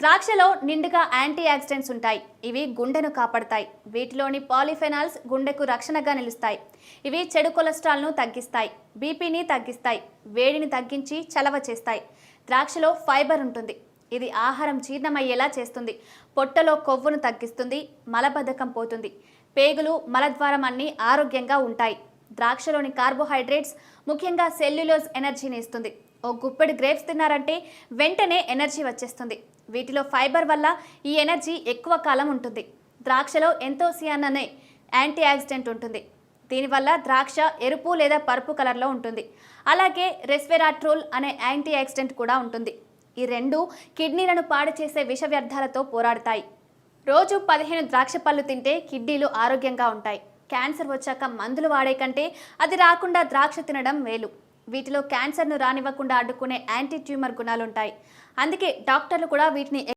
ద్రాక్షలో నిండుగా anti oxidants ఉంటాయి. ఇవి గుండెను కాపాడతాయి. వీటిలోని పాలిఫెనాల్స్ గుండెకు రక్షణగా నిలుస్తాయి. ఇవి చెడు కొలెస్ట్రాల్ను తగ్గిస్తాయి, బీపీని తగ్గిస్తాయి, వేడిని తగ్గించి చలవ చేస్తాయి. ద్రాక్షలో ఫైబర్ ఉంటుంది. ఇది ఆహారం జీర్ణమయ్యేలా చేస్తుంది. పొట్టలో కొవ్వును తగ్గిస్తుంది, మలబద్ధకం పోతుంది, పేగులు మలద్వారం అన్నీ ఆరోగ్యంగా ఉంటాయి. ద్రాక్షలోని కార్బోహైడ్రేట్స్ ముఖ్యంగా సెల్యులోజ్ ఎనర్జీని ఇస్తుంది. ఓ గుప్పెడు గ్రేప్స్ తిన్నారంటే వెంటనే ఎనర్జీ వచ్చేస్తుంది. వీటిలో ఫైబర్ వల్ల ఈ ఎనర్జీ ఎక్కువ కాలం ఉంటుంది. ద్రాక్షలో ఎంతోసియాన్ అనే యాంటీ ఆక్సిడెంట్ ఉంటుంది. దీనివల్ల ద్రాక్ష ఎరుపు లేదా పరుపు కలర్లో ఉంటుంది. అలాగే రెస్వెరాట్రోల్ అనే యాంటీ ఆక్సిడెంట్ కూడా ఉంటుంది. ఈ రెండు కిడ్నీలను పాడు చేసే విష వ్యర్థాలతో పోరాడతాయి. రోజు 15 ద్రాక్ష పళ్ళు తింటే కిడ్నీలు ఆరోగ్యంగా ఉంటాయి. క్యాన్సర్ వచ్చాక మందులు వాడే కంటే అది రాకుండా ద్రాక్ష తినడం మేలు. వీటిలో క్యాన్సర్ను రానివ్వకుండా అడ్డుకునే యాంటీ ట్యూమర్ గుణాలుంటాయి. అందుకే డాక్టర్లు కూడా వీటిని